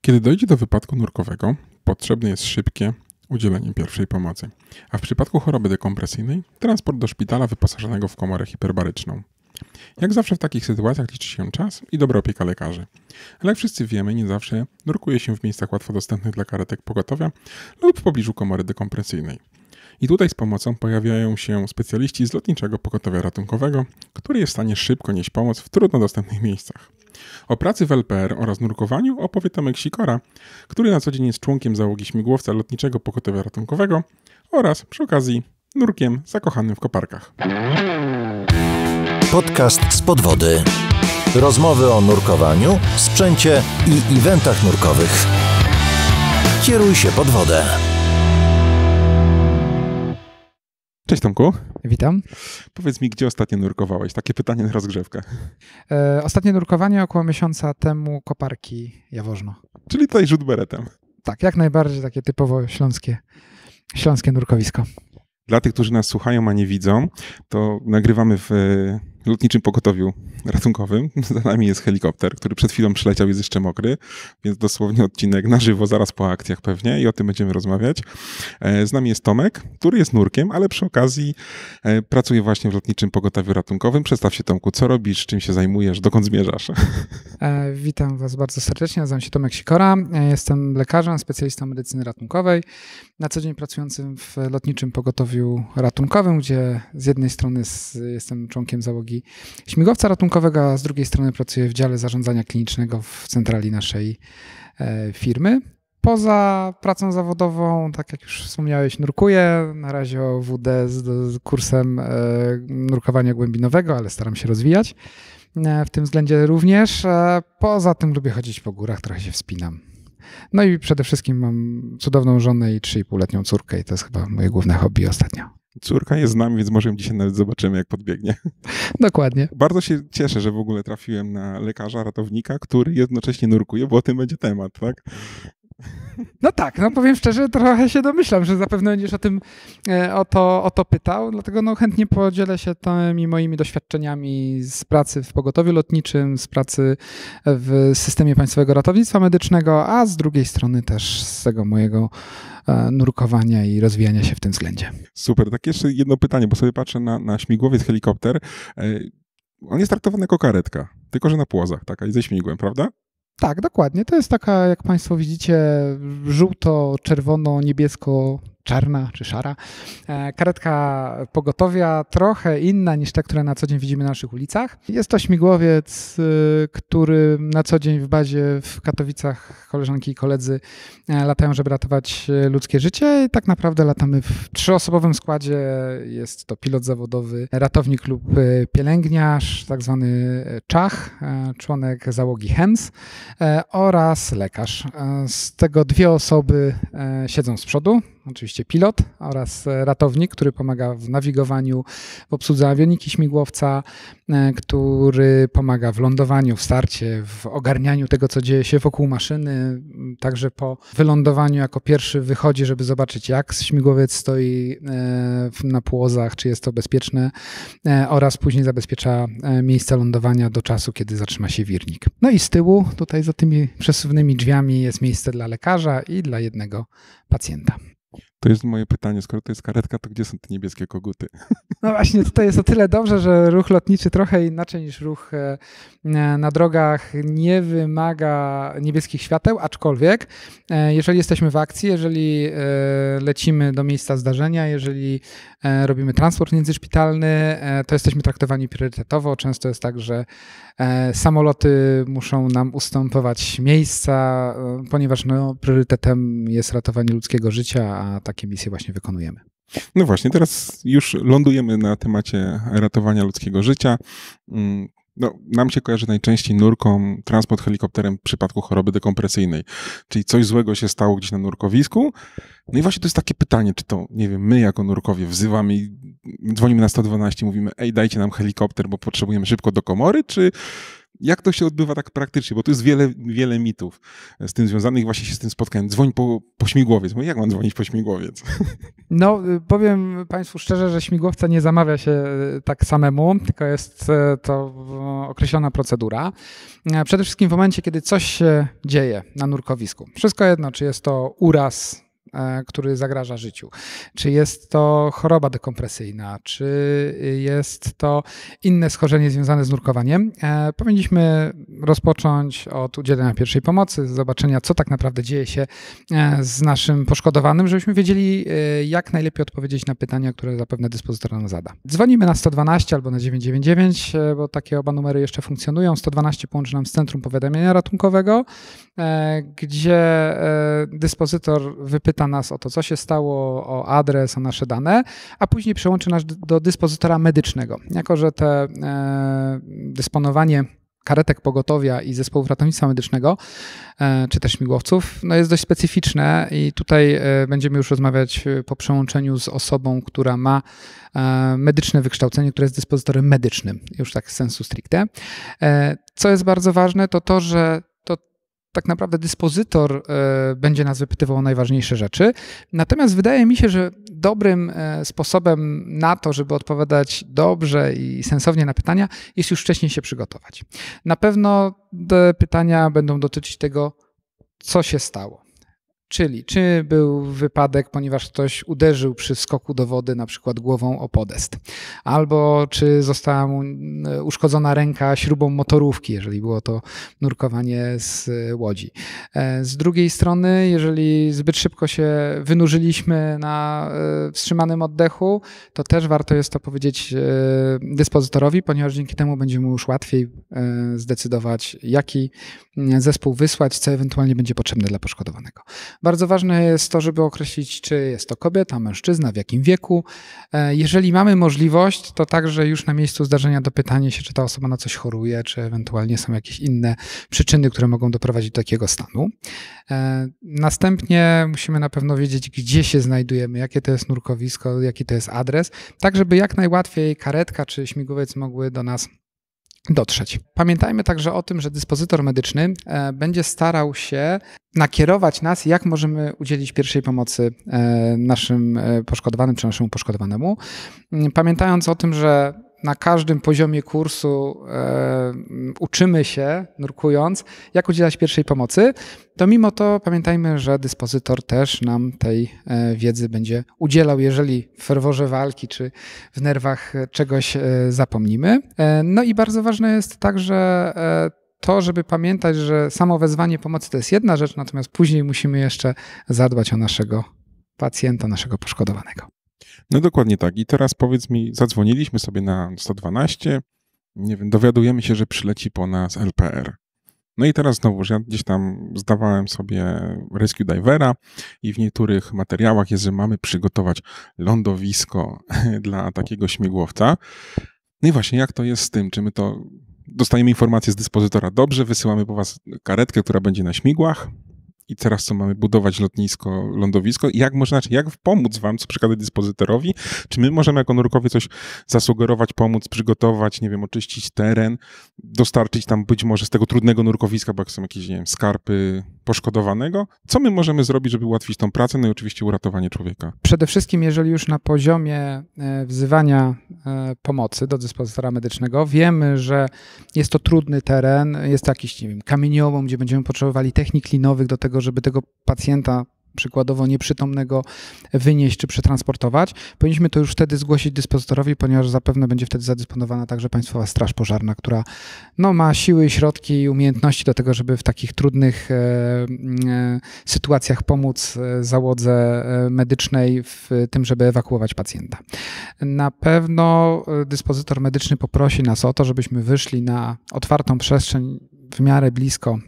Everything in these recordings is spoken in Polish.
Kiedy dojdzie do wypadku nurkowego, potrzebne jest szybkie udzielenie pierwszej pomocy, a w przypadku choroby dekompresyjnej transport do szpitala wyposażonego w komorę hiperbaryczną. Jak zawsze w takich sytuacjach liczy się czas i dobra opieka lekarzy. Ale jak wszyscy wiemy, nie zawsze nurkuje się w miejscach łatwo dostępnych dla karetek pogotowia lub w pobliżu komory dekompresyjnej. I tutaj z pomocą pojawiają się specjaliści z lotniczego pogotowia ratunkowego, który jest w stanie szybko nieść pomoc w trudno dostępnych miejscach. O pracy w LPR oraz nurkowaniu opowie Tomek Sikora, który na co dzień jest członkiem załogi śmigłowca lotniczego pogotowia ratunkowego oraz przy okazji nurkiem zakochanym w koparkach. Podcast z podwody. Rozmowy o nurkowaniu, sprzęcie i eventach nurkowych. Kieruj się pod wodę. Cześć Tomku. Witam. Powiedz mi, gdzie ostatnio nurkowałeś? Takie pytanie na rozgrzewkę. Ostatnie nurkowanie około miesiąca temu Koparki Jaworzno. Czyli tutaj rzut beretem. Tak, jak najbardziej takie typowo śląskie nurkowisko. Dla tych, którzy nas słuchają, a nie widzą, to nagrywamy w lotniczym pogotowiu ratunkowym. Za nami jest helikopter, który przed chwilą przyleciał, jest jeszcze mokry, więc dosłownie odcinek na żywo, zaraz po akcjach pewnie i o tym będziemy rozmawiać. Z nami jest Tomek, który jest nurkiem, ale przy okazji pracuje właśnie w lotniczym pogotowiu ratunkowym. Przedstaw się, Tomku, co robisz, czym się zajmujesz, dokąd zmierzasz? Witam Was bardzo serdecznie, nazywam się Tomek Sikora, jestem lekarzem, specjalistą medycyny ratunkowej, na co dzień pracującym w lotniczym pogotowiu ratunkowym, gdzie z jednej strony jestem członkiem załogi śmigłowca ratunkowego, a z drugiej strony pracuję w dziale zarządzania klinicznego w centrali naszej firmy. Poza pracą zawodową, tak jak już wspomniałeś, nurkuję. Na razie o WD z kursem nurkowania głębinowego, ale staram się rozwijać w tym względzie również. Poza tym lubię chodzić po górach, trochę się wspinam. No i przede wszystkim mam cudowną żonę i 3,5-letnią córkę i to jest chyba moje główne hobby ostatnio. Córka jest z nami, więc może ją dzisiaj nawet zobaczymy, jak podbiegnie. Dokładnie. Bardzo się cieszę, że w ogóle trafiłem na lekarza, ratownika, który jednocześnie nurkuje, bo o tym będzie temat, tak? No tak, no powiem szczerze, trochę się domyślam, że zapewne będziesz o to pytał, dlatego chętnie podzielę się tymi moimi doświadczeniami z pracy w pogotowiu lotniczym, z pracy w systemie Państwowego Ratownictwa Medycznego, a z drugiej strony też z tego mojego nurkowania i rozwijania się w tym względzie. Super, tak jeszcze jedno pytanie, bo sobie patrzę na śmigłowiec, helikopter. On jest traktowany jako karetka, tylko że na płozach, taka i ze śmigłem, prawda? Tak, dokładnie. To jest taka, jak Państwo widzicie, żółto-czerwono-niebiesko-czarna czy szara karetka pogotowia, trochę inna niż te, które na co dzień widzimy na naszych ulicach. Jest to śmigłowiec, który na co dzień w bazie w Katowicach koleżanki i koledzy latają, żeby ratować ludzkie życie. I tak naprawdę latamy w 3-osobowym składzie. Jest to pilot zawodowy, ratownik lub pielęgniarz, tak zwany czach, członek załogi HEMS oraz lekarz. Z tego 2 osoby siedzą z przodu, oczywiście pilot oraz ratownik, który pomaga w nawigowaniu, w obsłudze awioniki śmigłowca, który pomaga w lądowaniu, w starcie, w ogarnianiu tego, co dzieje się wokół maszyny. Także po wylądowaniu jako pierwszy wychodzi, żeby zobaczyć, jak śmigłowiec stoi na płozach, czy jest to bezpieczne, oraz później zabezpiecza miejsce lądowania do czasu, kiedy zatrzyma się wirnik. No i z tyłu, tutaj za tymi przesuwnymi drzwiami jest miejsce dla lekarza i dla jednego pacjenta. To jest moje pytanie, skoro to jest karetka, to gdzie są te niebieskie koguty? No właśnie, tutaj jest o tyle dobrze, że ruch lotniczy trochę inaczej niż ruch na drogach nie wymaga niebieskich świateł, aczkolwiek jeżeli jesteśmy w akcji, jeżeli lecimy do miejsca zdarzenia, jeżeli robimy transport międzyszpitalny, to jesteśmy traktowani priorytetowo. Często jest tak, że samoloty muszą nam ustępować miejsca, ponieważ priorytetem jest ratowanie ludzkiego życia, a takie misje właśnie wykonujemy. No właśnie, teraz już lądujemy na temacie ratowania ludzkiego życia. Nam się kojarzy najczęściej nurką transport helikopterem w przypadku choroby dekompresyjnej, czyli coś złego się stało gdzieś na nurkowisku. No i właśnie to jest takie pytanie, czy to, nie wiem, my jako nurkowie wzywamy i dzwonimy na 112 i mówimy, ej, dajcie nam helikopter, bo potrzebujemy szybko do komory, czy Jak to się odbywa tak praktycznie? Bo tu jest wiele mitów z tym związanych, właśnie się z tym spotkałem. Dzwoń po śmigłowiec. Mówię, jak mam dzwonić po śmigłowiec? No, powiem Państwu szczerze, że śmigłowca nie zamawia się tak samemu, tylko jest to określona procedura. Przede wszystkim w momencie, kiedy coś się dzieje na nurkowisku. Wszystko jedno, czy jest to uraz, który zagraża życiu. Czy jest to choroba dekompresyjna, czy jest to inne schorzenie związane z nurkowaniem. Powinniśmy rozpocząć od udzielenia pierwszej pomocy, zobaczenia, co tak naprawdę dzieje się z naszym poszkodowanym, żebyśmy wiedzieli, jak najlepiej odpowiedzieć na pytania, które zapewne dyspozytor nam zada. Dzwonimy na 112 albo na 999, bo takie oba numery jeszcze funkcjonują. 112 połączy nam z Centrum Powiadamiania Ratunkowego, gdzie dyspozytor wypyta nas o to, co się stało, o adres, o nasze dane, a później przełączy nas do dyspozytora medycznego. Jako że te dysponowanie karetek pogotowia i zespołów ratownictwa medycznego, czy też śmigłowców, no jest dość specyficzne i tutaj będziemy już rozmawiać po przełączeniu z osobą, która ma medyczne wykształcenie, które jest dyspozytorem medycznym, już tak z sensu stricte. Co jest bardzo ważne, to to, że tak naprawdę dyspozytor będzie nas wypytywał o najważniejsze rzeczy. Natomiast wydaje mi się, że dobrym sposobem na to, żeby odpowiadać dobrze i sensownie na pytania, jest już wcześniej się przygotować. Na pewno te pytania będą dotyczyć tego, co się stało. Czyli czy był wypadek, ponieważ ktoś uderzył przy skoku do wody na przykład głową o podest, albo czy została mu uszkodzona ręka śrubą motorówki, jeżeli było to nurkowanie z łodzi. Z drugiej strony, jeżeli zbyt szybko się wynurzyliśmy na wstrzymanym oddechu, to też warto jest to powiedzieć dyspozytorowi, ponieważ dzięki temu będzie mu już łatwiej zdecydować, jaki zespół wysłać, co ewentualnie będzie potrzebne dla poszkodowanego. Bardzo ważne jest to, żeby określić, czy jest to kobieta, mężczyzna, w jakim wieku. Jeżeli mamy możliwość, to także już na miejscu zdarzenia dopytanie się, czy ta osoba na coś choruje, czy ewentualnie są jakieś inne przyczyny, które mogą doprowadzić do takiego stanu. Następnie musimy na pewno wiedzieć, gdzie się znajdujemy, jakie to jest nurkowisko, jaki to jest adres, tak żeby jak najłatwiej karetka czy śmigłowiec mogły do nas dotrzeć. Pamiętajmy także o tym, że dyspozytor medyczny będzie starał się nakierować nas, jak możemy udzielić pierwszej pomocy naszym poszkodowanym czy naszemu poszkodowanemu. Pamiętając o tym, że na każdym poziomie kursu uczymy się, nurkując, jak udzielać pierwszej pomocy, to mimo to pamiętajmy, że dyspozytor też nam tej wiedzy będzie udzielał, jeżeli w ferworze walki czy w nerwach czegoś zapomnimy. No i bardzo ważne jest także to, żeby pamiętać, że samo wezwanie pomocy to jest jedna rzecz, natomiast później musimy jeszcze zadbać o naszego pacjenta, naszego poszkodowanego. No dokładnie tak. I teraz powiedz mi, zadzwoniliśmy sobie na 112, nie wiem, dowiadujemy się, że przyleci po nas LPR. No i teraz znowu, że ja gdzieś tam zdawałem sobie Rescue Divera i w niektórych materiałach jest, że mamy przygotować lądowisko dla takiego śmigłowca. No i właśnie, jak to jest z tym? Czy my to dostajemy informację z dyspozytora, dobrze, wysyłamy po was karetkę, która będzie na śmigłach, i teraz co, mamy budować lotnisko, lądowisko? Jak pomóc wam, co przekazać dyspozytorowi? Czy my możemy jako nurkowie coś zasugerować, pomóc, przygotować, nie wiem, oczyścić teren, dostarczyć tam być może z tego trudnego nurkowiska, bo jak są jakieś, nie wiem, skarpy poszkodowanego? Co my możemy zrobić, żeby ułatwić tą pracę, no i oczywiście uratowanie człowieka? Przede wszystkim, jeżeli już na poziomie wzywania pomocy do dyspozytora medycznego wiemy, że jest to trudny teren, jest to jakiś, nie wiem, kamieniołom, gdzie będziemy potrzebowali technik linowych do tego, żeby tego pacjenta przykładowo nieprzytomnego wynieść czy przetransportować, powinniśmy to już wtedy zgłosić dyspozytorowi, ponieważ zapewne będzie wtedy zadysponowana także Państwowa Straż Pożarna, która ma siły, środki i umiejętności do tego, żeby w takich trudnych sytuacjach pomóc załodze medycznej w tym, żeby ewakuować pacjenta. Na pewno dyspozytor medyczny poprosi nas o to, żebyśmy wyszli na otwartą przestrzeń, w miarę blisko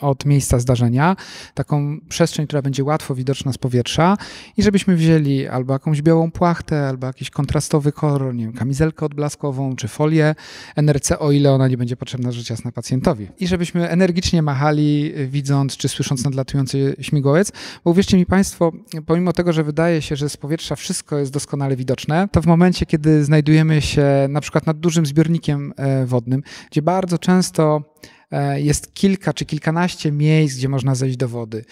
od miejsca zdarzenia, taką przestrzeń, która będzie łatwo widoczna z powietrza i żebyśmy wzięli albo jakąś białą płachtę, albo jakiś kontrastowy kolor, nie wiem, kamizelkę odblaskową czy folię NRC, o ile ona nie będzie potrzebna rzecz jasna pacjentowi. I żebyśmy energicznie machali, widząc czy słysząc nadlatujący śmigłowiec, bo uwierzcie mi Państwo, pomimo tego, że wydaje się, że z powietrza wszystko jest doskonale widoczne, to w momencie, kiedy znajdujemy się na przykład nad dużym zbiornikiem wodnym, gdzie bardzo często jest kilka czy kilkanaście miejsc, gdzie można zejść do wody.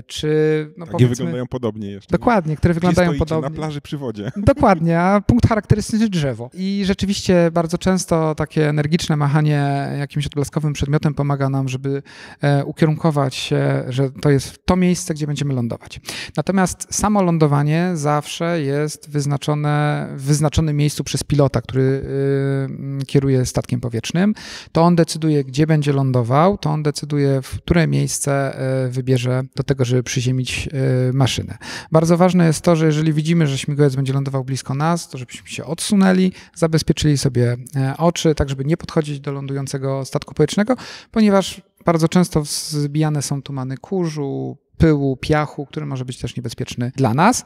Czy, no takie wyglądają podobnie jeszcze. Dokładnie, które wyglądają podobnie. Na plaży przy wodzie. Dokładnie, a punkt charakterystyczny drzewo. I rzeczywiście bardzo często takie energiczne machanie jakimś odblaskowym przedmiotem pomaga nam, żeby ukierunkować się, że to jest to miejsce, gdzie będziemy lądować. Natomiast samo lądowanie zawsze jest wyznaczone w wyznaczonym miejscu przez pilota, który kieruje statkiem powietrznym. To on decyduje, gdzie będzie lądował, to on decyduje, w które miejsce wybierze do tego, żeby przyziemić maszynę. Bardzo ważne jest to, że jeżeli widzimy, że śmigłowiec będzie lądował blisko nas, to żebyśmy się odsunęli, zabezpieczyli sobie oczy, tak żeby nie podchodzić do lądującego statku powietrznego, ponieważ bardzo często zbijane są tumany kurzu, pyłu, piachu, który może być też niebezpieczny dla nas.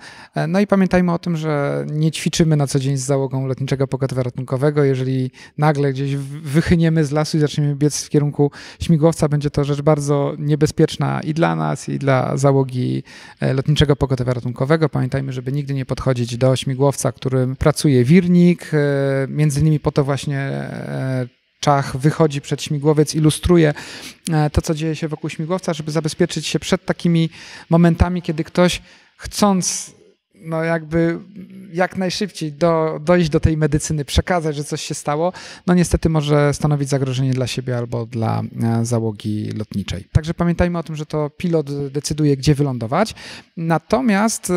No i pamiętajmy o tym, że nie ćwiczymy na co dzień z załogą Lotniczego Pogotowia Ratunkowego. Jeżeli nagle gdzieś wychyniemy z lasu i zaczniemy biec w kierunku śmigłowca, będzie to rzecz bardzo niebezpieczna i dla nas, i dla załogi Lotniczego Pogotowia Ratunkowego. Pamiętajmy, żeby nigdy nie podchodzić do śmigłowca, którym pracuje wirnik. Między innymi po to właśnie czach wychodzi przed śmigłowiec, ilustruje to, co dzieje się wokół śmigłowca, żeby zabezpieczyć się przed takimi momentami, kiedy ktoś chcąc no jakby jak najszybciej dojść do tej medycyny, przekazać, że coś się stało, no niestety może stanowić zagrożenie dla siebie albo dla załogi lotniczej. Także pamiętajmy o tym, że to pilot decyduje, gdzie wylądować. Natomiast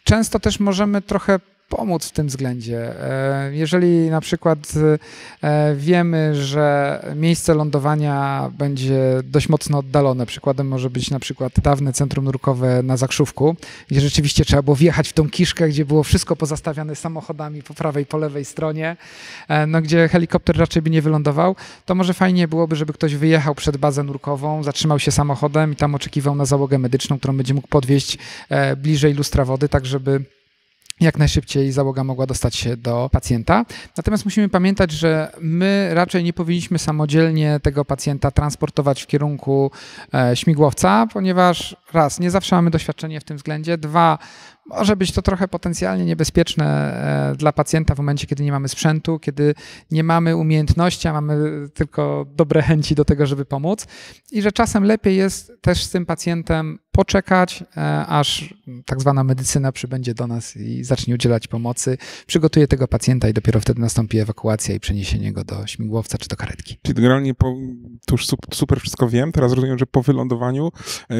często też możemy trochę pomóc w tym względzie. Jeżeli na przykład wiemy, że miejsce lądowania będzie dość mocno oddalone, przykładem może być na przykład dawne centrum nurkowe na Zakrzówku, gdzie rzeczywiście trzeba było wjechać w tą kiszkę, gdzie było wszystko pozastawiane samochodami po prawej, po lewej stronie, no gdzie helikopter raczej by nie wylądował, to może fajnie byłoby, żeby ktoś wyjechał przed bazę nurkową, zatrzymał się samochodem i tam oczekiwał na załogę medyczną, którą będzie mógł podwieźć bliżej lustra wody, tak żeby jak najszybciej załoga mogła dostać się do pacjenta. Natomiast musimy pamiętać, że my raczej nie powinniśmy samodzielnie tego pacjenta transportować w kierunku śmigłowca, ponieważ raz, nie zawsze mamy doświadczenie w tym względzie, dwa, może być to trochę potencjalnie niebezpieczne dla pacjenta w momencie, kiedy nie mamy sprzętu, kiedy nie mamy umiejętności, a mamy tylko dobre chęci do tego, żeby pomóc i że czasem lepiej jest też z tym pacjentem poczekać, aż tak zwana medycyna przybędzie do nas i zacznie udzielać pomocy, przygotuje tego pacjenta i dopiero wtedy nastąpi ewakuacja i przeniesienie go do śmigłowca czy do karetki. Czyli generalnie to już super wszystko wiem, teraz rozumiem, że po wylądowaniu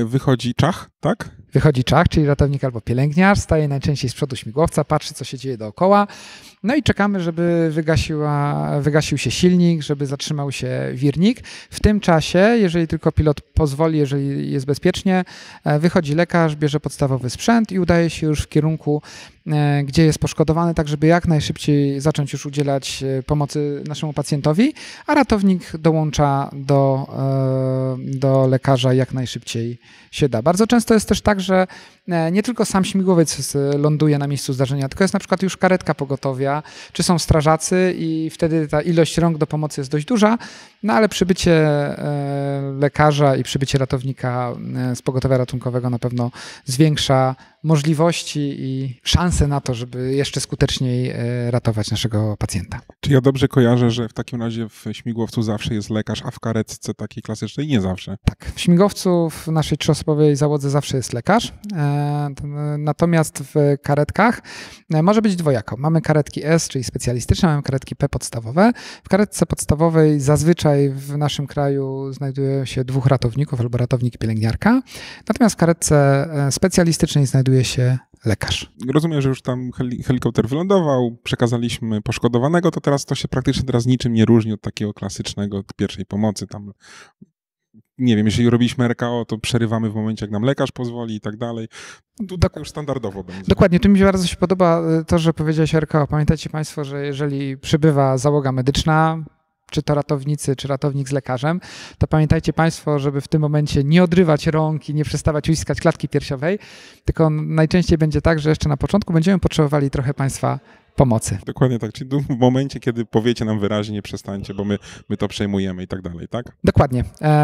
wychodzi czach, tak? Wychodzi czach, czyli ratownik albo pielęgniarz, staje najczęściej z przodu śmigłowca, patrzy, co się dzieje dookoła, no i czekamy, żeby wygasił się silnik, żeby zatrzymał się wirnik. W tym czasie, jeżeli tylko pilot pozwoli, jeżeli jest bezpiecznie, wychodzi lekarz, bierze podstawowy sprzęt i udaje się już w kierunku, gdzie jest poszkodowany, tak żeby jak najszybciej zacząć już udzielać pomocy naszemu pacjentowi, a ratownik dołącza do lekarza jak najszybciej się da. Bardzo często jest też tak, że nie tylko sam śmigłowiec ląduje na miejscu zdarzenia, tylko jest na przykład już karetka pogotowia, czy są strażacy i wtedy ta ilość rąk do pomocy jest dość duża, no ale przybycie lekarza i przybycie ratownika z pogotowia ratunkowego na pewno zwiększa możliwości i szanse na to, żeby jeszcze skuteczniej ratować naszego pacjenta. Czy ja dobrze kojarzę, że w takim razie w śmigłowcu zawsze jest lekarz, a w karetce takiej klasycznej nie zawsze? Tak, w śmigłowcu w naszej trzyosobowej załodze zawsze jest lekarz, natomiast w karetkach może być dwojako. Mamy karetki S, czyli specjalistyczne, mamy karetki P podstawowe. W karetce podstawowej zazwyczaj w naszym kraju znajduje się 2 ratowników albo ratownik i pielęgniarka, natomiast w karetce specjalistycznej znajduje się lekarz. Rozumiem, że już tam helikopter wylądował, przekazaliśmy poszkodowanego, to teraz to się praktycznie niczym nie różni od takiego klasycznego od pierwszej pomocy. Tam, nie wiem, jeżeli robiliśmy RKO, to przerywamy w momencie, jak nam lekarz pozwoli i tak dalej. Tu tak już standardowo będzie. Dokładnie, tu mi bardzo się podoba to, że powiedziałeś RKO. Pamiętajcie Państwo, że jeżeli przybywa załoga medyczna, czy to ratownicy, czy ratownik z lekarzem, to pamiętajcie Państwo, żeby w tym momencie nie odrywać rąk i nie przestawać uściskać klatki piersiowej, tylko najczęściej będzie tak, że jeszcze na początku będziemy potrzebowali trochę Państwa pomocy. Dokładnie tak, czyli w momencie, kiedy powiecie nam wyraźnie, nie przestańcie, bo my to przejmujemy i tak dalej, tak? Dokładnie.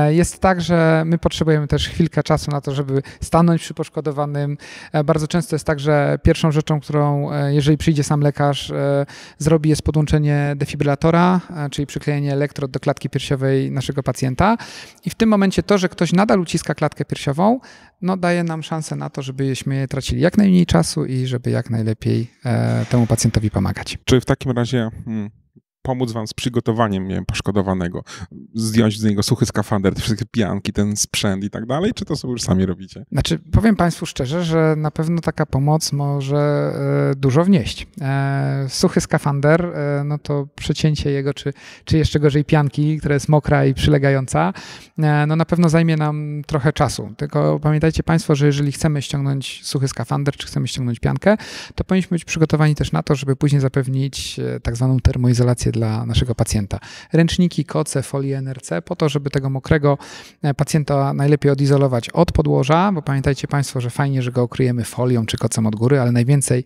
Jest tak, że my potrzebujemy też chwilkę czasu na to, żeby stanąć przy poszkodowanym. Bardzo często jest tak, że pierwszą rzeczą, którą jeżeli przyjdzie sam lekarz, zrobi, jest podłączenie defibrylatora, czyli przyklejenie elektrod do klatki piersiowej naszego pacjenta i w tym momencie to, że ktoś nadal uciska klatkę piersiową, no daje nam szansę na to, żebyśmy tracili jak najmniej czasu i żeby jak najlepiej temu pacjentowi pomagać. Czy w takim razie pomóc wam z przygotowaniem, nie wiem, poszkodowanego, zdjąć z niego suchy skafander, te wszystkie pianki, ten sprzęt i tak dalej, czy to sobie już sami robicie? Znaczy, powiem Państwu szczerze, że na pewno taka pomoc może dużo wnieść. Suchy skafander, no to przecięcie jego, czy jeszcze gorzej pianki, która jest mokra i przylegająca, no na pewno zajmie nam trochę czasu. Tylko pamiętajcie Państwo, że jeżeli chcemy ściągnąć suchy skafander, czy chcemy ściągnąć piankę, to powinniśmy być przygotowani też na to, żeby później zapewnić tak zwaną termoizolację dla naszego pacjenta. Ręczniki, koce, folie NRC po to, żeby tego mokrego pacjenta najlepiej odizolować od podłoża, bo pamiętajcie Państwo, że fajnie, że go okryjemy folią czy kocem od góry, ale najwięcej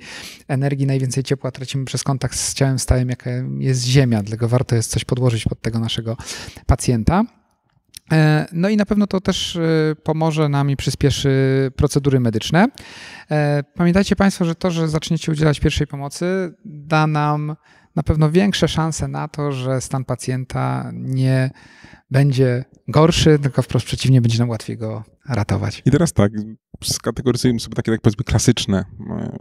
energii, najwięcej ciepła tracimy przez kontakt z ciałem stałym, jaka jest ziemia, dlatego warto jest coś podłożyć pod tego naszego pacjenta. No i na pewno to też pomoże nam i przyspieszy procedury medyczne. Pamiętajcie Państwo, że to, że zaczniecie udzielać pierwszej pomocy, da nam na pewno większe szanse na to, że stan pacjenta nie będzie gorszy, tylko wprost przeciwnie, będzie nam łatwiej go ratować. I teraz tak, skategoryzujemy sobie takie, tak powiedzmy, klasyczne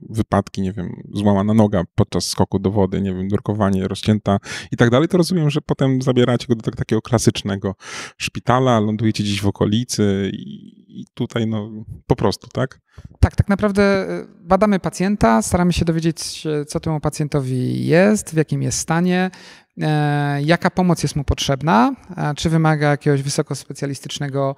wypadki, nie wiem, złamana noga podczas skoku do wody, nie wiem, nurkowanie, rozcięta i tak dalej, to rozumiem, że potem zabieracie go do takiego klasycznego szpitala, lądujecie gdzieś w okolicy i tutaj no po prostu, tak? Tak naprawdę badamy pacjenta, staramy się dowiedzieć, co temu pacjentowi jest, w jakim jest stanie, jaka pomoc jest mu potrzebna, czy wymaga jakiegoś wysokospecjalistycznego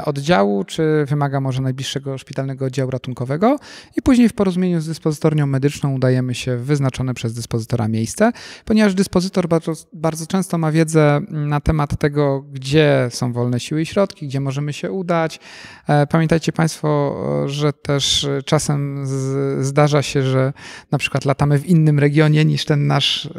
oddziału, czy wymaga może najbliższego szpitalnego oddziału ratunkowego i później w porozumieniu z dyspozytornią medyczną udajemy się w wyznaczone przez dyspozytora miejsce, ponieważ dyspozytor bardzo często ma wiedzę na temat tego, gdzie są wolne siły i środki, gdzie możemy się udać. Pamiętajcie Państwo, że też czasem zdarza się, że na przykład latamy w innym regionie niż ten nasz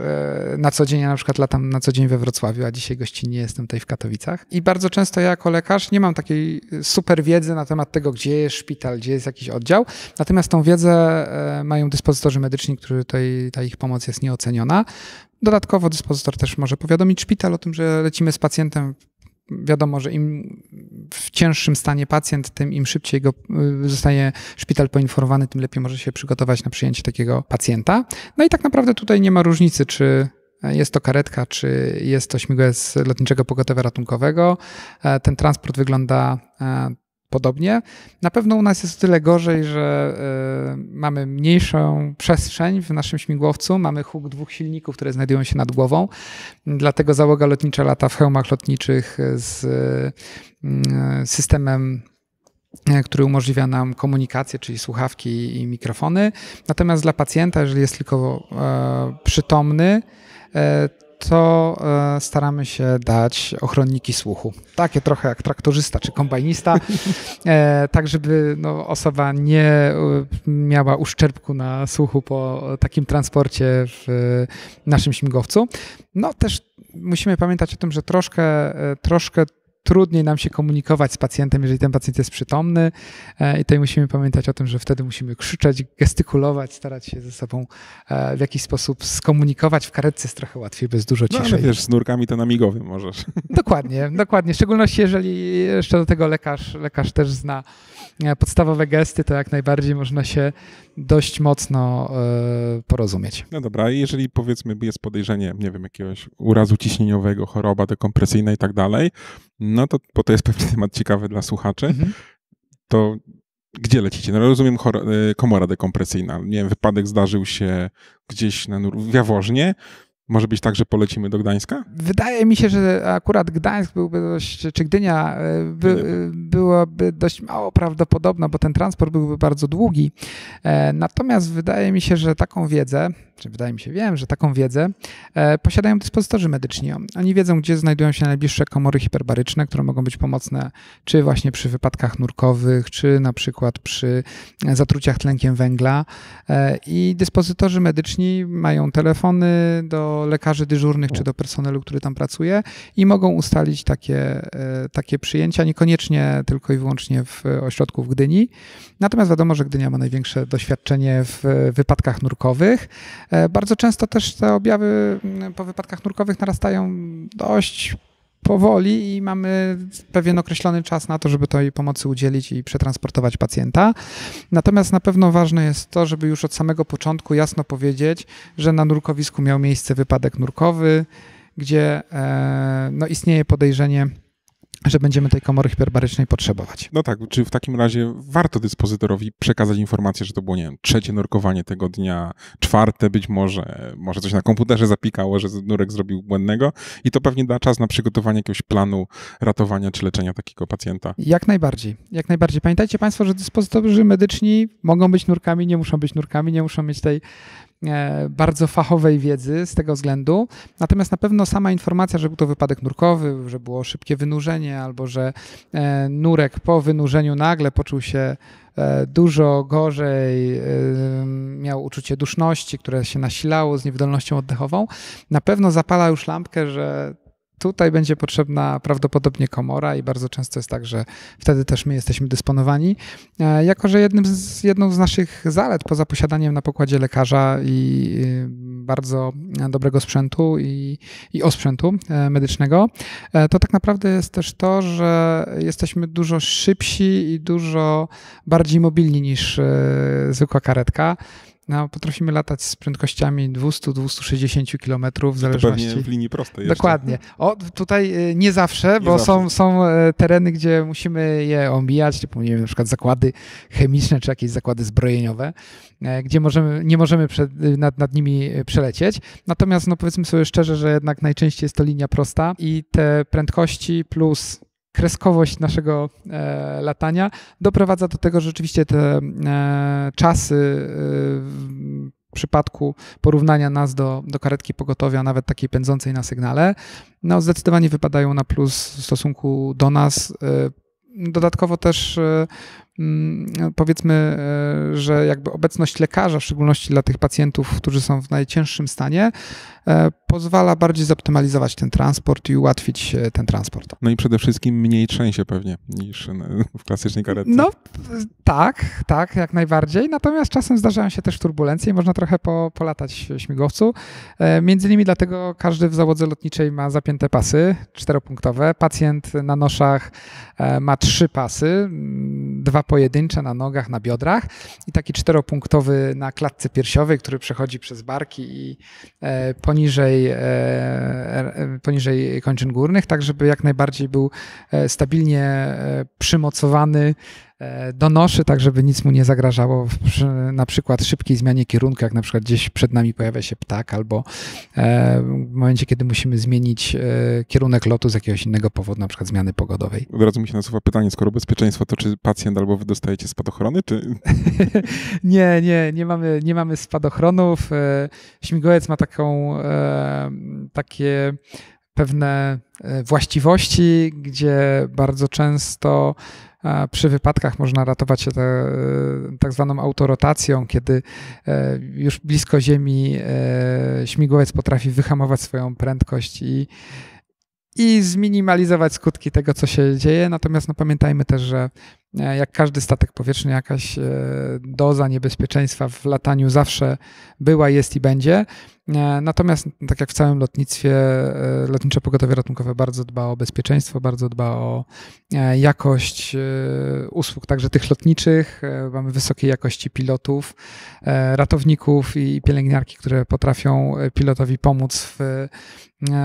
na co dzień. Ja na przykład latam na co dzień we Wrocławiu, a dzisiaj gościnnie jestem tutaj w Katowicach. I bardzo często ja jako lekarz nie mam takiej super wiedzy na temat tego, gdzie jest szpital, gdzie jest jakiś oddział. Natomiast tą wiedzę mają dyspozytorzy medyczni, którzy ta ich pomoc jest nieoceniona. Dodatkowo dyspozytor też może powiadomić szpital o tym, że lecimy z pacjentem. Wiadomo, że im w cięższym stanie pacjent, tym im szybciej zostaje szpital poinformowany, tym lepiej może się przygotować na przyjęcie takiego pacjenta. No i tak naprawdę tutaj nie ma różnicy, czy jest to karetka, czy jest to śmigłowiec Lotniczego Pogotowia Ratunkowego. Ten transport wygląda podobnie. Na pewno u nas jest o tyle gorzej, że mamy mniejszą przestrzeń w naszym śmigłowcu. Mamy huk 2 silników, które znajdują się nad głową. Dlatego załoga lotnicza lata w hełmach lotniczych z systemem, który umożliwia nam komunikację, czyli słuchawki i mikrofony. Natomiast dla pacjenta, jeżeli jest tylko przytomny, to staramy się dać ochronniki słuchu. Takie trochę jak traktorzysta czy kombajnista, tak żeby osoba nie miała uszczerbku na słuchu po takim transporcie w naszym śmigłowcu. No też musimy pamiętać o tym, że troszkę trudniej nam się komunikować z pacjentem, jeżeli ten pacjent jest przytomny i tutaj musimy pamiętać o tym, że wtedy musimy krzyczeć, gestykulować, starać się ze sobą w jakiś sposób skomunikować. W karetce jest trochę łatwiej, bo jest dużo ciszej. No ale wiesz, z nurkami to na migowym możesz. Dokładnie. W szczególności jeżeli jeszcze do tego lekarz też zna podstawowe gesty, to jak najbardziej można się dość mocno porozumieć. No dobra, i jeżeli powiedzmy jest podejrzenie, nie wiem, jakiegoś urazu ciśnieniowego, choroba dekompresyjna i tak dalej, no to, bo to jest pewnie temat ciekawy dla słuchaczy, to gdzie lecicie? No rozumiem, komora dekompresyjna. Nie wiem, wypadek zdarzył się gdzieś w Jaworznie. Może być tak, że polecimy do Gdańska? Wydaje mi się, że akurat Gdańsk byłby czy Gdynia byłaby dość mało prawdopodobna, bo ten transport byłby bardzo długi. Natomiast wydaje mi się, że taką wiedzę czy wydaje mi się, wiem, że taką wiedzę posiadają dyspozytorzy medyczni. Oni wiedzą, gdzie znajdują się najbliższe komory hiperbaryczne, które mogą być pomocne czy właśnie przy wypadkach nurkowych, czy na przykład przy zatruciach tlenkiem węgla. I dyspozytorzy medyczni mają telefony do lekarzy dyżurnych, czy do personelu, który tam pracuje i mogą ustalić takie przyjęcia, niekoniecznie tylko i wyłącznie w ośrodku w Gdyni. Natomiast wiadomo, że Gdynia ma największe doświadczenie w wypadkach nurkowych. Bardzo często też te objawy po wypadkach nurkowych narastają dość powoli i mamy pewien określony czas na to, żeby tej pomocy udzielić i przetransportować pacjenta. Natomiast na pewno ważne jest to, żeby już od samego początku jasno powiedzieć, że na nurkowisku miał miejsce wypadek nurkowy, gdzie istnieje podejrzenie, że będziemy tej komory hiperbarycznej potrzebować. No tak, czy w takim razie warto dyspozytorowi przekazać informację, że to było, nie wiem, 3. nurkowanie tego dnia, 4. być może coś na komputerze zapikało, że nurek zrobił błędnego i to pewnie da czas na przygotowanie jakiegoś planu ratowania czy leczenia takiego pacjenta. Jak najbardziej. Pamiętajcie Państwo, że dyspozytorzy medyczni mogą być nurkami, nie muszą mieć tej bardzo fachowej wiedzy z tego względu. Natomiast na pewno sama informacja, że był to wypadek nurkowy, że było szybkie wynurzenie albo że nurek po wynurzeniu nagle poczuł się dużo gorzej, miał uczucie duszności, które się nasilało z niewydolnością oddechową, na pewno zapala już lampkę, że tutaj będzie potrzebna prawdopodobnie komora i bardzo często jest tak, że wtedy też my jesteśmy dysponowani. Jako że jedną z naszych zalet poza posiadaniem na pokładzie lekarza i bardzo dobrego sprzętu i osprzętu medycznego, to tak naprawdę jest też to, że jesteśmy dużo szybsi i dużo bardziej mobilni niż zwykła karetka. Potrafimy latać z prędkościami 200-260 km w zależności. To pewnie w linii prostej jeszcze. Dokładnie. Tutaj nie zawsze, bo są tereny, gdzie musimy je omijać, typu nie wiem, na przykład zakłady chemiczne czy jakieś zakłady zbrojeniowe, gdzie nie możemy nad nimi przelecieć. Natomiast powiedzmy sobie szczerze, że jednak najczęściej jest to linia prosta i te prędkości plus kreskowość naszego latania doprowadza do tego, że rzeczywiście te czasy w przypadku porównania nas do karetki pogotowia, nawet takiej pędzącej na sygnale, zdecydowanie wypadają na plus w stosunku do nas. Dodatkowo też powiedzmy, że jakby obecność lekarza, w szczególności dla tych pacjentów, którzy są w najcięższym stanie, pozwala bardziej zoptymalizować ten transport i ułatwić ten transport. No i przede wszystkim mniej trzęsie pewnie niż w klasycznej karetce. No tak, jak najbardziej. Natomiast czasem zdarzają się też turbulencje i można trochę polatać w śmigłowcu. Między innymi dlatego każdy w załodze lotniczej ma zapięte pasy 4-punktowe. Pacjent na noszach ma 3 pasy, 2 pojedyncze na nogach, na biodrach i taki 4-punktowy na klatce piersiowej, który przechodzi przez barki i poniżej kończyn górnych, tak żeby jak najbardziej był stabilnie przymocowany do noszy, tak żeby nic mu nie zagrażało przy na przykład szybkiej zmianie kierunku, jak na przykład gdzieś przed nami pojawia się ptak, albo w momencie, kiedy musimy zmienić kierunek lotu z jakiegoś innego powodu, na przykład zmiany pogodowej. Od razu mi się nasuwa pytanie, skoro bezpieczeństwo, to czy pacjent albo wy dostajecie spadochrony, czy... Nie mamy spadochronów. Śmigłowiec ma takie pewne właściwości, gdzie bardzo często przy wypadkach można ratować się tak zwaną autorotacją, kiedy już blisko ziemi śmigłowiec potrafi wyhamować swoją prędkość i zminimalizować skutki tego, co się dzieje. Natomiast pamiętajmy też, że jak każdy statek powietrzny, jakaś doza niebezpieczeństwa w lataniu zawsze była, jest i będzie. Natomiast tak jak w całym lotnictwie, Lotnicze Pogotowie Ratunkowe bardzo dba o bezpieczeństwo, bardzo dba o jakość usług, także tych lotniczych. Mamy wysokiej jakości pilotów, ratowników i pielęgniarki, które potrafią pilotowi pomóc w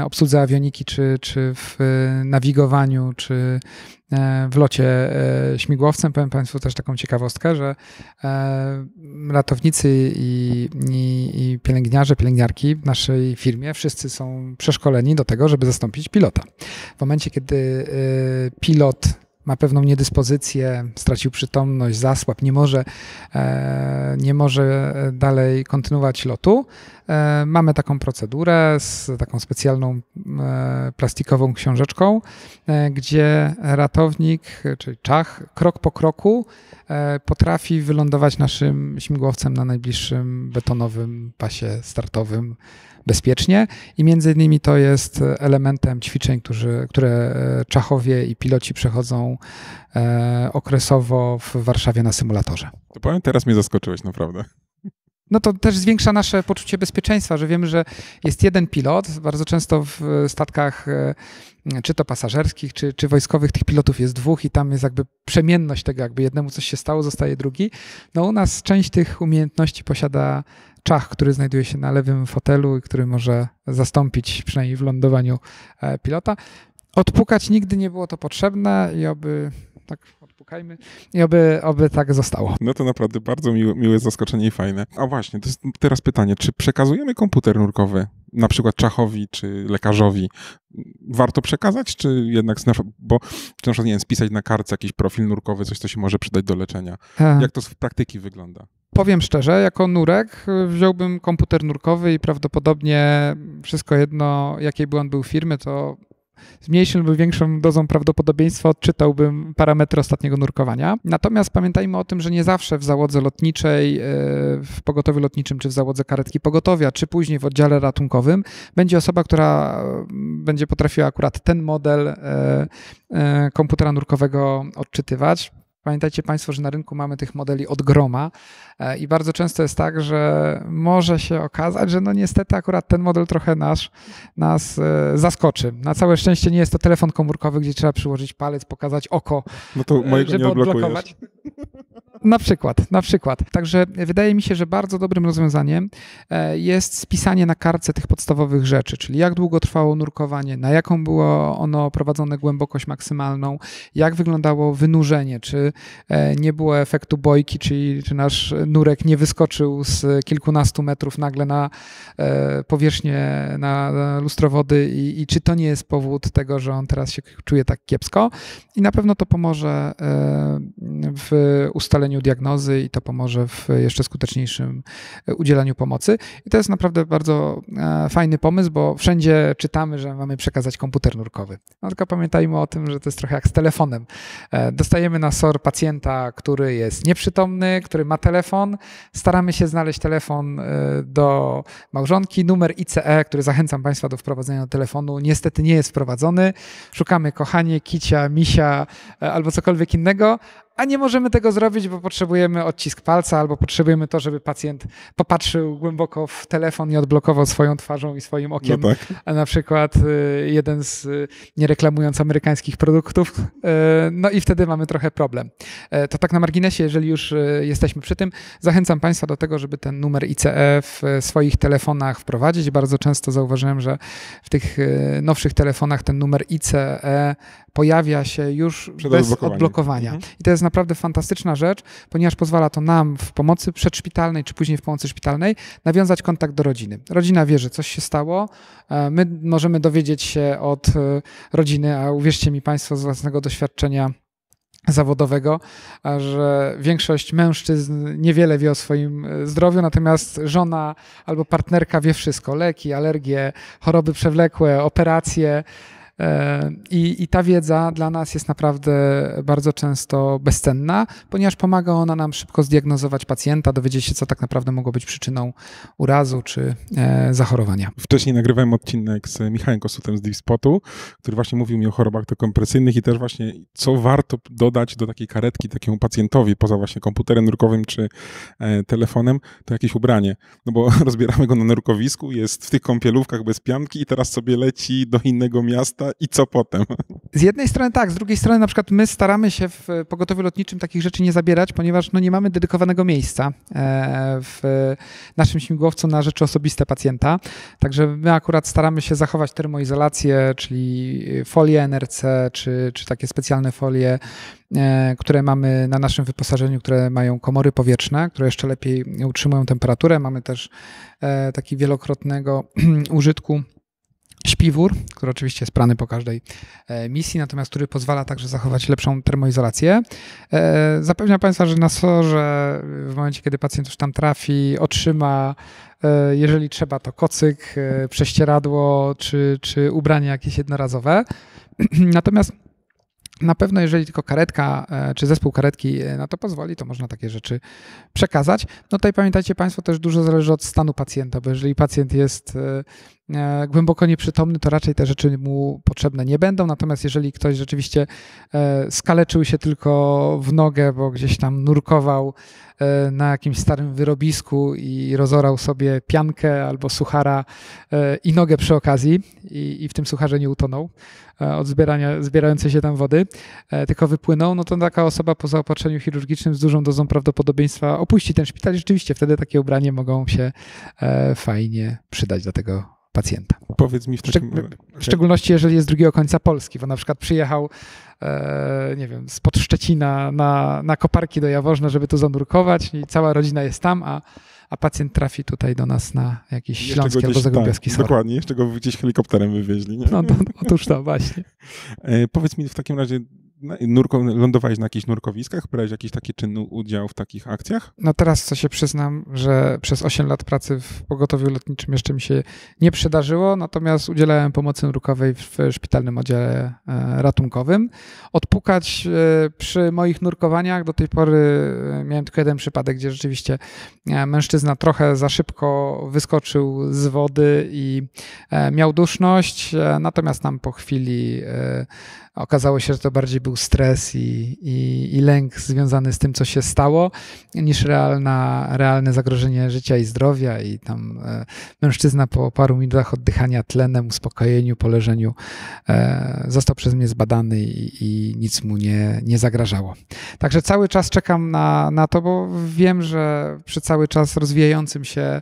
obsłudze awioniki, czy w nawigowaniu, czy w locie śmigłowcem. Powiem Państwu też taką ciekawostkę, że ratownicy i pielęgniarki w naszej firmie wszyscy są przeszkoleni do tego, żeby zastąpić pilota. W momencie, kiedy pilot ma pewną niedyspozycję, stracił przytomność, zasłabł, nie może dalej kontynuować lotu. Mamy taką procedurę z taką specjalną plastikową książeczką, gdzie ratownik, czyli czach, krok po kroku potrafi wylądować naszym śmigłowcem na najbliższym betonowym pasie startowym bezpiecznie i między innymi to jest elementem ćwiczeń, które czachowie i piloci przechodzą okresowo w Warszawie na symulatorze. To powiem, teraz mnie zaskoczyłeś naprawdę. No to też zwiększa nasze poczucie bezpieczeństwa, że wiemy, że jest jeden pilot. Bardzo często w statkach, czy to pasażerskich, czy wojskowych, tych pilotów jest dwóch i tam jest jakby przemienność tego, jakby jednemu coś się stało, zostaje drugi. No u nas część tych umiejętności posiada czach, który znajduje się na lewym fotelu i który może zastąpić przynajmniej w lądowaniu pilota. Odpukać nigdy nie było to potrzebne i oby tak odpukajmy i oby tak zostało. No to naprawdę bardzo miłe zaskoczenie i fajne. A właśnie, to jest teraz pytanie, czy przekazujemy komputer nurkowy, na przykład czachowi czy lekarzowi? Warto przekazać, czy jednak, bo czy na przykład, nie wiem, spisać na kartce jakiś profil nurkowy, coś, co się może przydać do leczenia? Jak to w praktyce wygląda? Powiem szczerze, jako nurek wziąłbym komputer nurkowy i prawdopodobnie wszystko jedno, jakiej by on był firmy, to z mniejszą lub większą dozą prawdopodobieństwa odczytałbym parametry ostatniego nurkowania. Natomiast pamiętajmy o tym, że nie zawsze w załodze lotniczej, w pogotowiu lotniczym, czy w załodze karetki pogotowia, czy później w oddziale ratunkowym będzie osoba, która będzie potrafiła akurat ten model komputera nurkowego odczytywać. Pamiętajcie Państwo, że na rynku mamy tych modeli od groma i bardzo często jest tak, że może się okazać, że no niestety akurat ten model trochę nas zaskoczy. Na całe szczęście nie jest to telefon komórkowy, gdzie trzeba przyłożyć palec, pokazać oko, no to mojego żeby nie odblokować. Na przykład. Także wydaje mi się, że bardzo dobrym rozwiązaniem jest spisanie na kartce tych podstawowych rzeczy, czyli jak długo trwało nurkowanie, na jaką było ono prowadzone głębokość maksymalną, jak wyglądało wynurzenie, czy nie było efektu bojki, czy nasz nurek nie wyskoczył z kilkunastu metrów nagle na powierzchnię, na lustro wody i czy to nie jest powód tego, że on teraz się czuje tak kiepsko. I na pewno to pomoże w ustaleniu diagnozy i to pomoże w jeszcze skuteczniejszym udzielaniu pomocy. I to jest naprawdę bardzo fajny pomysł, bo wszędzie czytamy, że mamy przekazać komputer nurkowy. No tylko pamiętajmy o tym, że to jest trochę jak z telefonem. Dostajemy na SOR pacjenta, który jest nieprzytomny, który ma telefon. Staramy się znaleźć telefon do małżonki. Numer ICE, który zachęcam Państwa do wprowadzenia do telefonu, niestety nie jest wprowadzony. Szukamy kochanie, kicia, misia albo cokolwiek innego, a nie możemy tego zrobić, bo potrzebujemy odcisk palca albo potrzebujemy to, żeby pacjent popatrzył głęboko w telefon i odblokował swoją twarzą i swoim okiem. No tak. A na przykład jeden z, nie reklamując amerykańskich produktów, no i wtedy mamy trochę problem. To tak na marginesie, jeżeli już jesteśmy przy tym, zachęcam Państwa do tego, żeby ten numer ICE w swoich telefonach wprowadzić. Bardzo często zauważyłem, że w tych nowszych telefonach ten numer ICE pojawia się już bez odblokowania. I to jest naprawdę fantastyczna rzecz, ponieważ pozwala to nam w pomocy przedszpitalnej, czy później w pomocy szpitalnej nawiązać kontakt do rodziny. Rodzina wie, że coś się stało, my możemy dowiedzieć się od rodziny, a uwierzcie mi Państwo z własnego doświadczenia zawodowego, że większość mężczyzn niewiele wie o swoim zdrowiu, natomiast żona albo partnerka wie wszystko. Leki, alergie, choroby przewlekłe, operacje. I ta wiedza dla nas jest naprawdę bardzo często bezcenna, ponieważ pomaga ona nam szybko zdiagnozować pacjenta, dowiedzieć się, co tak naprawdę mogło być przyczyną urazu czy zachorowania. Wcześniej nagrywałem odcinek z Michałem Kosutem z DeepSpotu, który właśnie mówił mi o chorobach kompresyjnych i też właśnie co warto dodać do takiej karetki takiemu pacjentowi, poza właśnie komputerem nurkowym czy telefonem, to jakieś ubranie. No bo rozbieramy go na nurkowisku, jest w tych kąpielówkach bez pianki i teraz sobie leci do innego miasta i co potem? Z jednej strony tak, z drugiej strony na przykład my staramy się w pogotowiu lotniczym takich rzeczy nie zabierać, ponieważ no nie mamy dedykowanego miejsca w naszym śmigłowcu na rzeczy osobiste pacjenta. Także my akurat staramy się zachować termoizolację, czyli folie NRC, czy takie specjalne folie, które mamy na naszym wyposażeniu, które mają komory powietrzne, które jeszcze lepiej utrzymują temperaturę. Mamy też taki wielokrotnego użytku śpiwór, który oczywiście jest prany po każdej misji, natomiast który pozwala także zachować lepszą termoizolację. Zapewniam Państwa, że na SOR-ze w momencie, kiedy pacjent już tam trafi, otrzyma, jeżeli trzeba, to kocyk, prześcieradło czy ubranie jakieś jednorazowe. Natomiast na pewno, jeżeli tylko karetka czy zespół karetki na to pozwoli, to można takie rzeczy przekazać. No tutaj pamiętajcie Państwo, też dużo zależy od stanu pacjenta, bo jeżeli pacjent jest głęboko nieprzytomny, to raczej te rzeczy mu potrzebne nie będą. Natomiast jeżeli ktoś rzeczywiście skaleczył się tylko w nogę, bo gdzieś tam nurkował na jakimś starym wyrobisku i rozorał sobie piankę albo suchara i nogę przy okazji i w tym sucharze nie utonął od zbierającej się tam wody, tylko wypłynął, no to taka osoba po zaopatrzeniu chirurgicznym z dużą dozą prawdopodobieństwa opuści ten szpital i rzeczywiście wtedy takie ubranie mogą się fajnie przydać dla tego pacjenta. Powiedz mi w szczególności jeżeli jest z drugiego końca Polski, bo na przykład przyjechał nie wiem, spod Szczecina na Koparki do Jaworzna, żeby tu zanurkować i cała rodzina jest tam, a pacjent trafi tutaj do nas na jakiś śląski albo zagłębiowski SOR. Dokładnie, jeszcze go gdzieś helikopterem wywieźli. Nie? No otóż to właśnie. Powiedz mi w takim razie, lądowałeś na jakichś nurkowiskach? Brałeś jakiś taki czynny udział w takich akcjach? No teraz co się przyznam, że przez 8 lat pracy w pogotowiu lotniczym jeszcze mi się nie przydarzyło, natomiast udzielałem pomocy nurkowej w szpitalnym oddziale ratunkowym. Odpukać przy moich nurkowaniach do tej pory miałem tylko jeden przypadek, gdzie rzeczywiście mężczyzna trochę za szybko wyskoczył z wody i miał duszność, natomiast tam po chwili okazało się, że to bardziej był stres i lęk związany z tym, co się stało, niż realne zagrożenie życia i zdrowia. I tam mężczyzna po paru minutach oddychania tlenem, uspokojeniu, po leżeniu został przez mnie zbadany i nic mu nie zagrażało. Także cały czas czekam na to, bo wiem, że przy cały czas rozwijającym się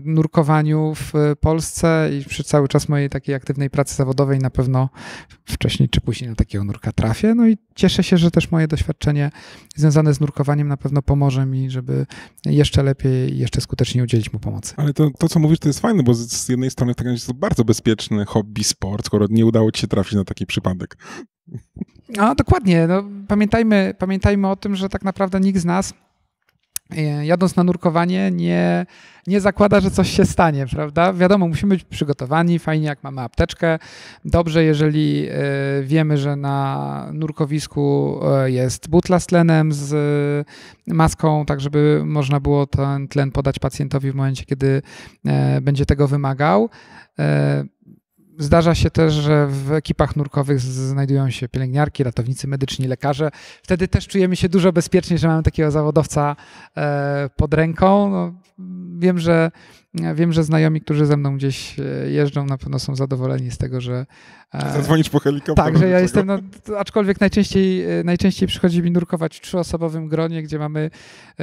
nurkowaniu w Polsce i przy cały czas mojej takiej aktywnej pracy zawodowej na pewno wcześniej czy później na takiego nurka trafię. No i cieszę się, że też moje doświadczenie związane z nurkowaniem na pewno pomoże mi, żeby jeszcze lepiej i jeszcze skuteczniej udzielić mu pomocy. Ale to co mówisz, to jest fajne, bo z jednej strony w takim razie jest to bardzo bezpieczny hobby, sport, skoro nie udało ci się trafić na taki przypadek. No dokładnie. No, pamiętajmy o tym, że tak naprawdę nikt z nas jadąc na nurkowanie nie zakłada, że coś się stanie, prawda? Wiadomo, musimy być przygotowani, fajnie jak mamy apteczkę. Dobrze, jeżeli wiemy, że na nurkowisku jest butla z tlenem, z maską, tak żeby można było ten tlen podać pacjentowi w momencie, kiedy będzie tego wymagał. Zdarza się też, że w ekipach nurkowych znajdują się pielęgniarki, ratownicy medyczni, lekarze. Wtedy też czujemy się dużo bezpieczniej, że mamy takiego zawodowca pod ręką. No, wiem, że znajomi, którzy ze mną gdzieś jeżdżą, na pewno są zadowoleni z tego, że... Zadzwonisz po helikopter. Tak, że ja jestem, aczkolwiek najczęściej przychodzi mi nurkować w 3-osobowym gronie, gdzie mamy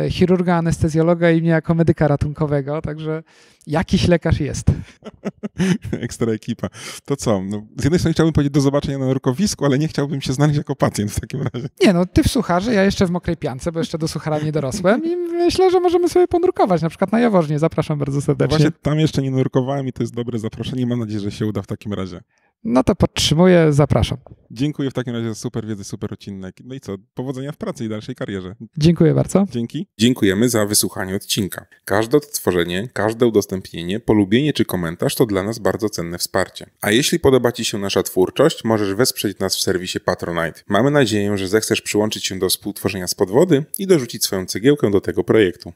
chirurga, anestezjologa i mnie jako medyka ratunkowego, także jakiś lekarz jest. Ekstra ekipa. To co? No, z jednej strony chciałbym powiedzieć do zobaczenia na nurkowisku, ale nie chciałbym się znaleźć jako pacjent w takim razie. Nie no, ty w sucharze, ja jeszcze w mokrej piance, bo jeszcze do suchara nie dorosłem i myślę, że możemy sobie ponurkować, na przykład na Jaworznie. Zapraszam bardzo serdecznie. No właśnie tam jeszcze nie nurkowałem i to jest dobre zaproszenie. Mam nadzieję, że się uda w takim razie. No to podtrzymuję, zapraszam. Dziękuję w takim razie za super wiedzę, super odcinek. No i co? Powodzenia w pracy i dalszej karierze. Dziękuję bardzo. Dzięki. Dziękujemy za wysłuchanie odcinka. Każde odtworzenie, każde udostępnienie, polubienie czy komentarz to dla nas bardzo cenne wsparcie. A jeśli podoba Ci się nasza twórczość, możesz wesprzeć nas w serwisie Patronite. Mamy nadzieję, że zechcesz przyłączyć się do współtworzenia Spod Wody i dorzucić swoją cegiełkę do tego projektu.